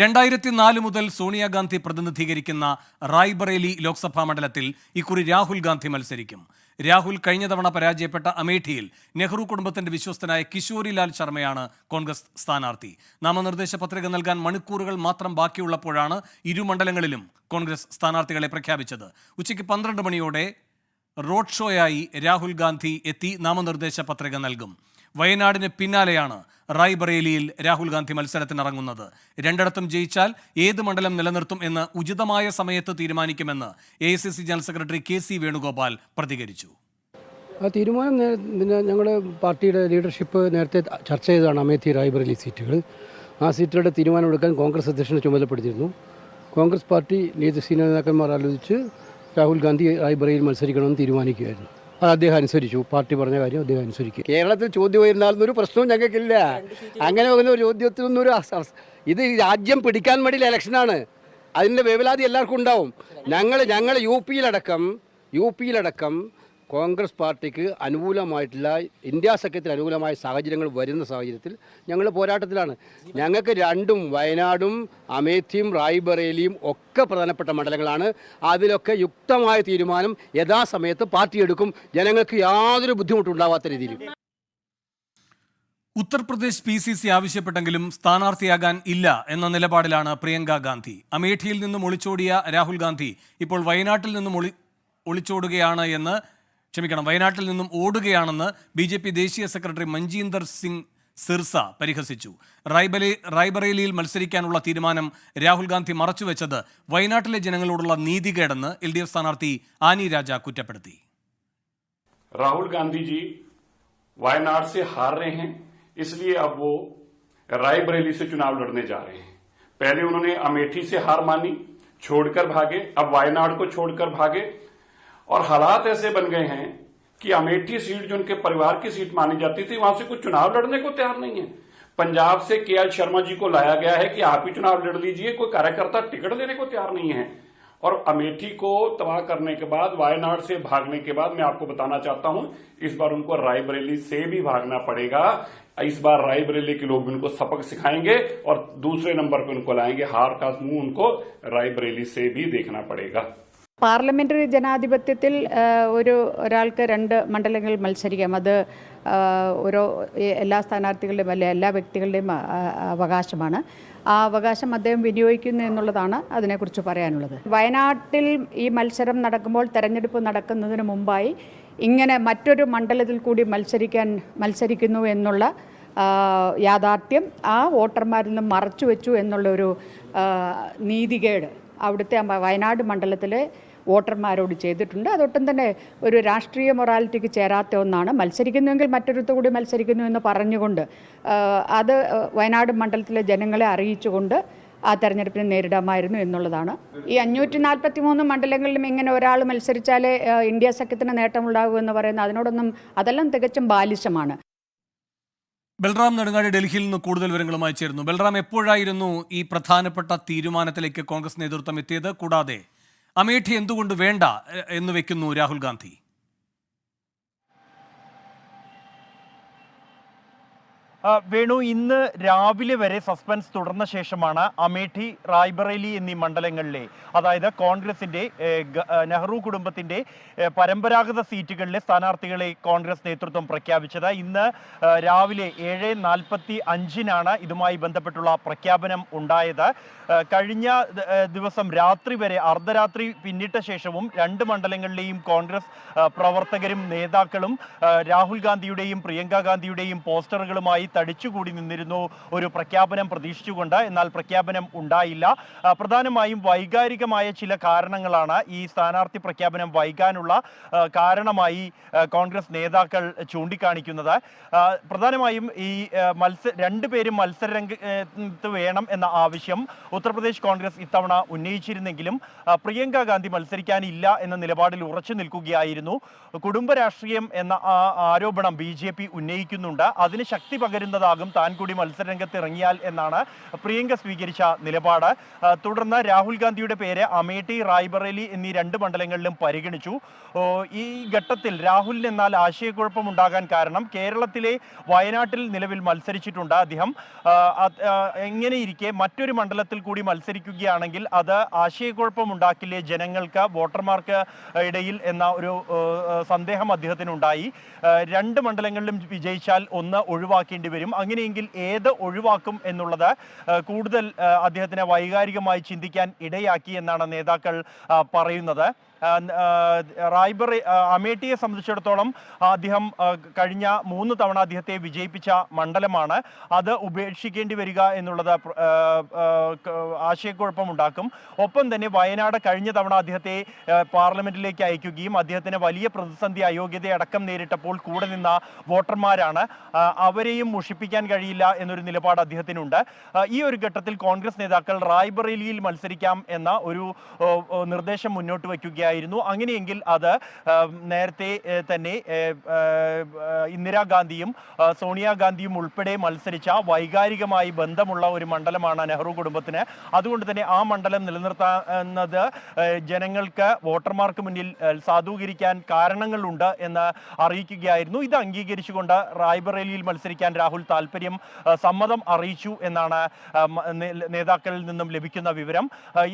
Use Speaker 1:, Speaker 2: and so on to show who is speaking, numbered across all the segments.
Speaker 1: 2004 മുതൽ സോണിയാഗാന്ധി പ്രതിനിധീകരിക്കുന്ന റായ്ബറേലി ലോക്സഭാ മണ്ഡലത്തിൽ ഇക്കുറി രാഹുൽ ഗാന്ധി മത്സരിക്കും. രാഹുൽ കഴിഞ്ഞ തവണ പരാജയപ്പെട്ട അമേഠിയിൽ നെഹ്റു കുടുംബത്തിന്റെ വിശ്വസ്തനായ കിഷോരിലാൽ ശർമ്മയാണ് കോൺഗ്രസ് സ്ഥാനാർത്ഥി. നാമനിർദ്ദേശ പത്രിക നൽകാൻ മണിക്കൂറുകൾ മാത്രം ബാക്കിയുള്ളപ്പോഴാണ് ഇരു മണ്ഡലങ്ങളിലും കോൺഗ്രസ് സ്ഥാനാർത്ഥികളെ പ്രഖ്യാപിച്ചത്. ഉച്ചയ്ക്ക് 12 മണിയോടെ റോഡ് ഷോയായി രാഹുൽ ഗാന്ധി എത്തി നാമനിർദ്ദേശ പത്രിക നൽകും. വയനാടിന് പിന്നാലെയാണ് റായ്ബറേലിയിൽ രാഹുൽ ഗാന്ധി മത്സരത്തിനിറങ്ങുന്നത്. രണ്ടിടത്തും ജയിച്ചാൽ ഏത് മണ്ഡലം നിലനിർത്തും എന്ന് ഉചിതമായ സമയത്ത് തീരുമാനിക്കുമെന്ന് AICC general secretary KC Venugopal പ്രതികരിച്ചു.
Speaker 2: ആ തീരുമാനം ഞങ്ങളുടെ പാർട്ടിയുടെ ലീഡർഷിപ്പ് നേരത്തെ ചർച്ച ചെയ്തതാണ്. അമേഠി റായ്ബറേലി സീറ്റുകൾ, ആ സീറ്റുകളുടെ തീരുമാനമെടുക്കാൻ കോൺഗ്രസ് അധ്യക്ഷനെ ചുമതലപ്പെടുത്തിയിരുന്നു. കോൺഗ്രസ് പാർട്ടി സീനിയർ നേതാക്കന്മാർ ആലോചിച്ച് രാഹുൽ ഗാന്ധി റായ്ബറേലിയിൽ മത്സരിക്കണമെന്ന് തീരുമാനിക്കുകയായിരുന്നു. അത് അദ്ദേഹം അനുസരിച്ചു. പാർട്ടി പറഞ്ഞ കാര്യം അദ്ദേഹം അനുസരിക്കും. കേരളത്തിൽ ചോദ്യം ഉയർന്നാലൊരു പ്രശ്നവും ഞങ്ങൾക്കില്ല. അങ്ങനെ ഒരു ചോദ്യത്തിനൊന്നൊരു ഇത് രാജ്യം പിടിക്കാൻ വേണ്ടിയുള്ള ഇലക്ഷനാണ്. അതിൻ്റെ വേവലാതി എല്ലാവർക്കും ഉണ്ടാവും. ഞങ്ങൾ യു പിയിലടക്കം കോൺഗ്രസ് പാർട്ടിക്ക് അനുകൂലമായിട്ടുള്ള ഇന്ത്യ സഖ്യത്തിന് അനുകൂലമായ സാഹചര്യങ്ങൾ വരുന്ന സാഹചര്യത്തിൽ ഞങ്ങൾ പോരാട്ടത്തിലാണ്. ഞങ്ങൾക്ക് രണ്ടും വയനാടും അമേഠിയും റായ്ബറേലിയും ഒക്കെ പ്രധാനപ്പെട്ട മണ്ഡലങ്ങളാണ്. അതിലൊക്കെ യുക്തമായ തീരുമാനം യഥാസമയത്ത് പാർട്ടി എടുക്കും, ജനങ്ങൾക്ക് യാതൊരു ബുദ്ധിമുട്ടുണ്ടാവാത്ത രീതിയിൽ.
Speaker 1: ഉത്തർപ്രദേശ് PCC ആവശ്യപ്പെട്ടെങ്കിലും സ്ഥാനാർത്ഥിയാകാൻ ഇല്ല എന്ന നിലപാടിലാണ് പ്രിയങ്ക ഗാന്ധി. അമേഠിയിൽ നിന്നും ഒളിച്ചോടിയ രാഹുൽ ഗാന്ധി ഇപ്പോൾ വയനാട്ടിൽ നിന്നും ഓടുകയാണെന്ന് BJP ദേശീയ സെക്രട്ടറി മഞ്ജീന്ദർ സിംഗ് സിർസ പരിഹസിച്ചു. റായ്ബറേലിയിൽ മത്സരിക്കാനുള്ള തീരുമാനം രാഹുൽ ഗാന്ധി മറച്ചുവെച്ചത് വയനാട്ടിലെ ജനങ്ങളോടുള്ള നീതികേടെന്ന് LDF സ്ഥാനാർത്ഥി ആനി രാജ കുറ്റപ്പെടുത്തി.
Speaker 3: राहुल गांधी जी वायनाड से हार रहे हैं, इसलिए अब वो रायबरेली से चुनाव लड़ने जा रहे हैं. पहले उन्होंने अमेठी से हार मानी, छोड़कर भागे, अब वायनाड को छोड़कर भागे और हालात ऐसे बन गए हैं कि अमेठी सीट जो उनके परिवार की सीट मानी जाती थी, वहां से कुछ चुनाव लड़ने को तैयार नहीं है. पंजाब से KL शर्मा जी को लाया गया है कि आप ही चुनाव लड़ लीजिए, कोई कार्यकर्ता टिकट देने को तैयार नहीं है. और अमेठी को तबाह करने के बाद, वायनाड से भागने के बाद मैं आपको बताना चाहता हूं, इस बार उनको रायबरेली से भी भागना पड़ेगा. इस बार रायबरेली के लोग उनको सबक सिखाएंगे और दूसरे नंबर पर उनको लाएंगे. हार का मुंह उनको रायबरेली से भी देखना पड़ेगा.
Speaker 4: പാർലമെൻ്ററി ജനാധിപത്യത്തിൽ ഒരാൾക്ക് 2 മണ്ഡലങ്ങളിൽ മത്സരിക്കാം. അത് എല്ലാ സ്ഥാനാർത്ഥികളുടെയും അല്ലെ എല്ലാ വ്യക്തികളുടെയും അവകാശമാണ്. ആ അവകാശം അദ്ദേഹം വിനിയോഗിക്കുന്നു എന്നുള്ളതാണ് അതിനെക്കുറിച്ച് പറയാനുള്ളത്. വയനാട്ടിൽ ഈ മത്സരം നടക്കുമ്പോൾ, തെരഞ്ഞെടുപ്പ് നടക്കുന്നതിന് മുമ്പായി ഇങ്ങനെ മറ്റൊരു മണ്ഡലത്തിൽ കൂടി മത്സരിക്കുന്നു എന്നുള്ള യാഥാർത്ഥ്യം ആ വോട്ടർമാരിൽ നിന്ന് മറച്ചു വെച്ചു എന്നുള്ളൊരു നീതികേട് അവിടുത്തെ വയനാട് മണ്ഡലത്തിലെ വോട്ടർമാരോട് ചെയ്തിട്ടുണ്ട്. അതൊട്ടും തന്നെ ഒരു രാഷ്ട്രീയ മൊറാലിറ്റിക്ക് ചേരാത്ത ഒന്നാണ്. മത്സരിക്കുന്നുവെങ്കിൽ മറ്റൊരുത്തു കൂടി മത്സരിക്കുന്നു എന്ന് പറഞ്ഞുകൊണ്ട് അത് വയനാട് മണ്ഡലത്തിലെ ജനങ്ങളെ അറിയിച്ചുകൊണ്ട് ആ തെരഞ്ഞെടുപ്പിനെ നേരിടാമായിരുന്നു എന്നുള്ളതാണ്. ഈ 543 മണ്ഡലങ്ങളിലും ഇങ്ങനെ ഒരാൾ മത്സരിച്ചാലേ ഇന്ത്യ സഖ്യത്തിന് നേട്ടമുണ്ടാകൂ എന്ന് പറയുന്നത് അതെല്ലാം തികച്ചും ബാലിശമാണ്.
Speaker 1: ബൽറാം നെടുങ്ങാടി ഡൽഹിയിൽ നിന്ന് കൂടുതൽ വിവരങ്ങളുമായി ചേരുന്നു. ബൽറാം, എപ്പോഴായിരുന്നു ഈ പ്രധാനപ്പെട്ട തീരുമാനത്തിലേക്ക് കോൺഗ്രസ് നേതൃത്വം എത്തിയത്? കൂടാതെ അമേഠി എന്തുകൊണ്ട് വേണ്ട എന്ന് വെക്കുന്നു രാഹുൽ ഗാന്ധി?
Speaker 5: വേണു, ഇന്ന് രാവിലെ വരെ സസ്പെൻസ് തുടർന്ന ശേഷമാണ് അമേഠി, റായ്ബറേലി എന്നീ മണ്ഡലങ്ങളിലെ, അതായത് കോൺഗ്രസിന്റെ നെഹ്റു കുടുംബത്തിന്റെ പരമ്പരാഗത സീറ്റുകളിലെ സ്ഥാനാർത്ഥികളെ കോൺഗ്രസ് നേതൃത്വം പ്രഖ്യാപിച്ചത്. ഇന്ന് രാവിലെ 7:45 ഇതുമായി ബന്ധപ്പെട്ടുള്ള പ്രഖ്യാപനം ഉണ്ടായത്. കഴിഞ്ഞ ദിവസം രാത്രി വരെ, അർദ്ധരാത്രി പിന്നിട്ട ശേഷവും 2 മണ്ഡലങ്ങളിലെയും കോൺഗ്രസ് പ്രവർത്തകരും നേതാക്കളും രാഹുൽ ഗാന്ധിയുടെയും പ്രിയങ്ക ഗാന്ധിയുടെയും പോസ്റ്ററുകളുമായി തടിച്ചുകൂടി നിന്നിരുന്നു ഒരു പ്രഖ്യാപനം പ്രതീക്ഷിച്ചുകൊണ്ട്. എന്നാൽ പ്രഖ്യാപനം ഉണ്ടായില്ല. പ്രധാനമായും വൈകാരികമായ ചില കാരണങ്ങളാണ് ഈ സ്ഥാനാർത്ഥി പ്രഖ്യാപനം വൈകാനുള്ള കാരണമായി കോൺഗ്രസ് നേതാക്കൾ ചൂണ്ടിക്കാണിക്കുന്നത്. പ്രധാനമായും ഈ രണ്ടുപേരും മത്സരരംഗത്ത് വേണം എന്ന ആവശ്യം ഉത്തർപ്രദേശ് കോൺഗ്രസ് ഇത്തവണ ഉന്നയിച്ചിരുന്നെങ്കിലും പ്രിയങ്ക ഗാന്ധി മത്സരിക്കാനില്ല എന്ന നിലപാടിൽ ഉറച്ചു നിൽക്കുകയായിരുന്നു. കുടുംബ രാഷ്ട്രീയം എന്ന ആരോപണം BJP ഉന്നയിക്കുന്നുണ്ട്. അതിന് ശക്തി പകരുന്ന തുടരുന്നതാകും താൻ കൂടി മത്സരരംഗത്ത് ഇറങ്ങിയാൽ എന്നാണ് പ്രിയങ്ക സ്വീകരിച്ച നിലപാട്. തുടർന്ന് രാഹുൽ ഗാന്ധിയുടെ പേര് അമേഠി, റായ്ബറേലി എന്നീ 2 മണ്ഡലങ്ങളിലും പരിഗണിച്ചു. ഈ ഘട്ടത്തിൽ രാഹുലിന് എന്നാൽ ആശയക്കുഴപ്പമുണ്ടാകാൻ കാരണം കേരളത്തിലെ വയനാട്ടിൽ നിലവിൽ മത്സരിച്ചിട്ടുണ്ട് അദ്ദേഹം. എങ്ങനെയിരിക്കെ മറ്റൊരു മണ്ഡലത്തിൽ കൂടി മത്സരിക്കുകയാണെങ്കിൽ അത് ആശയക്കുഴപ്പമുണ്ടാക്കില്ലേ ജനങ്ങൾക്ക്, വോട്ടർമാർക്ക് ഇടയിൽ എന്ന ഒരു സന്ദേഹം അദ്ദേഹത്തിനുണ്ടായി. 2 മണ്ഡലങ്ങളിലും വിജയിച്ചാൽ 1 ഒഴിവാക്കേണ്ടി വരും. അങ്ങനെയെങ്കിൽ ഏത് ഒഴിവാക്കും എന്നുള്ളത് കൂടുതൽ അദ്ദേഹത്തിനെ വൈകാരികമായി ചിന്തിക്കാൻ ഇടയാക്കി എന്നാണ് നേതാക്കൾ പറയുന്നത്. അമേഠിയെ സംബന്ധിച്ചിടത്തോളം അദ്ദേഹം കഴിഞ്ഞ 3 തവണ അദ്ദേഹത്തെ വിജയിപ്പിച്ച മണ്ഡലമാണ്. അത് ഉപേക്ഷിക്കേണ്ടി വരിക എന്നുള്ളത് ആശയക്കുഴപ്പമുണ്ടാക്കും. ഒപ്പം തന്നെ വയനാട് കഴിഞ്ഞ തവണ അദ്ദേഹത്തെ പാർലമെന്റിലേക്ക് അയക്കുകയും അദ്ദേഹത്തിന് വലിയ പ്രതിസന്ധി, അയോഗ്യതയടക്കം നേരിട്ടപ്പോൾ കൂടെ നിന്ന വോട്ടർമാരാണ്. അവരെയും മുഷിപ്പിക്കാൻ കഴിയില്ല എന്നൊരു നിലപാട് അദ്ദേഹത്തിനുണ്ട്. ഈ ഒരു ഘട്ടത്തിൽ കോൺഗ്രസ് നേതാക്കൾ റായ്ബറേലിയിൽ മത്സരിക്കാം എന്ന ഒരു നിർദ്ദേശം മുന്നോട്ട് വയ്ക്കുകയായിരുന്നു. അങ്ങനെയെങ്കിൽ അത് നേരത്തെ തന്നെ ഇന്ദിരാഗാന്ധിയും സോണിയാഗാന്ധിയും ഉൾപ്പെടെ മത്സരിച്ച വൈകാരികമായി ബന്ധമുള്ള ഒരു മണ്ഡലമാണ് നെഹ്റു കുടുംബത്തിന്. അതുകൊണ്ട് തന്നെ ആ മണ്ഡലം നിലനിർത്തുന്നത് ജനങ്ങൾക്ക്, വോട്ടർമാർക്ക് മുന്നിൽ സാധൂകരിക്കാൻ കാരണങ്ങളുണ്ട് എന്ന് അറിയിക്കുകയായിരുന്നു. ഇത് അംഗീകരിച്ചുകൊണ്ട് റായ്ബറേലിയിൽ മത്സരിക്കാൻ രാഹുൽ സമ്മതം അറിയിച്ചു എന്നാണ് നേതാക്കളിൽ നിന്നും ലഭിക്കുന്ന വിവരം.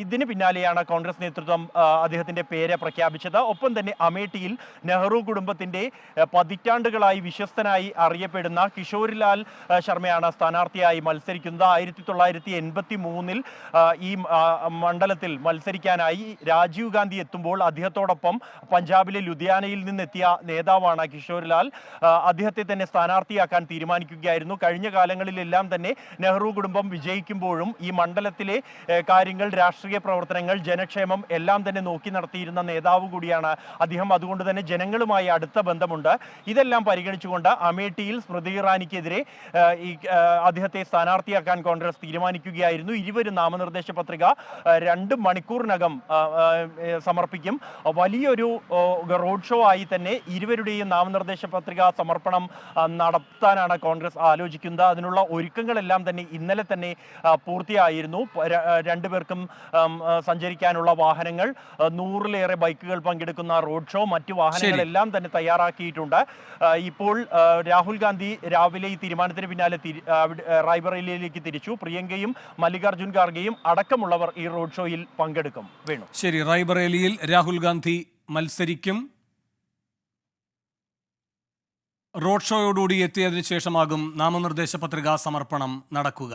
Speaker 5: ഇതിന് പിന്നാലെയാണ് കോൺഗ്രസ് നേതൃത്വം അദ്ദേഹത്തിന്റെ പേര് പ്രഖ്യാപിച്ചത്. ഒപ്പം തന്നെ അമേഠിയിൽ നെഹ്റു കുടുംബത്തിന്റെ പതിറ്റാണ്ടുകളായി വിശ്വസ്തനായി അറിയപ്പെടുന്ന കിഷോരിലാൽ ശർമ്മയാണ് സ്ഥാനാർത്ഥിയായി മത്സരിക്കുന്നത്. 1983-ൽ ഈ മണ്ഡലത്തിൽ മത്സരിക്കാനായി രാജീവ് ഗാന്ധി എത്തുമ്പോൾ അദ്ദേഹത്തോടൊപ്പം പഞ്ചാബിലെ ലുധിയാനയിൽ നിന്നെത്തിയ നേതാവാണ് കിഷോരിലാൽ. അദ്ദേഹത്തെ തന്നെ സ്ഥാനാർത്ഥിയാക്കാൻ തീരുമാനിക്കുകയായിരുന്നു. കഴിഞ്ഞ കാലങ്ങളിലെല്ലാം തന്നെ നെഹ്റു കുടുംബം വിജയിക്കുമ്പോഴും ഈ മണ്ഡലത്തിലെ കാര്യങ്ങൾ, രാഷ്ട്രീയ പ്രവർത്തനങ്ങൾ, ജനക്ഷേമം എല്ലാം തന്നെ നോക്കി നടത്തിയിരുന്ന നേതാവ് കൂടിയാണ് അദ്ദേഹം. അതുകൊണ്ട് തന്നെ ജനങ്ങളുമായി അടുത്ത ബന്ധമുണ്ട്. ഇതെല്ലാം പരിഗണിച്ചുകൊണ്ട് അമേഠിയിൽ സ്മൃതി ഇറാനിക്കെതിരെ അദ്ദേഹത്തെ സ്ഥാനാർത്ഥിയാക്കാൻ കോൺഗ്രസ് തീരുമാനിക്കുകയായിരുന്നു. 20 നാമനിർദ്ദേശ പത്രിക 2 മണിക്കൂറിനകം സമർപ്പിക്കും. വലിയൊരു റോഡ് ഷോ ആയി തന്നെ ഇരുവരുടെയും നാമനിർദ്ദേശ പത്രിക സമർപ്പണം നടത്താനാണ് കോൺഗ്രസ് ആലോചിക്കുന്നത്. അതിനുള്ള ഒരുക്കങ്ങളെല്ലാം തന്നെ ഇന്നലെ തന്നെ പൂർത്തിയായിരുന്നു. 2 പേർക്കും സഞ്ചരിക്കാനുള്ള വാഹനങ്ങൾ, 100-ലേറെ ബൈക്കുകൾ പങ്കെടുക്കുന്ന റോഡ് ഷോ, മറ്റു വാഹനങ്ങളെല്ലാം തന്നെ തയ്യാറാക്കിയിട്ടുണ്ട്. ഇപ്പോൾ രാഹുൽ ഗാന്ധി രാവിലെ ഈ തീരുമാനത്തിന് പിന്നാലെ റായ്ബറേലിയിലേക്ക് തിരിച്ചു. പ്രിയങ്കയും മല്ലികാർജുൻ ഖാർഗെയും അടക്കമുള്ളവർ ഈ റോഡ് ഷോയിൽ പങ്കെടുക്കും. വേണു,
Speaker 1: ശരി. റായ്ബറേലിയിൽ രാഹുൽ ഗാന്ധി മത്സരിക്കും. റോഡ് ഷോയോടുകൂടി എത്തിയതിനു ശേഷമാകും നാമനിർദ്ദേശ പത്രികാ സമർപ്പണം നടക്കുക.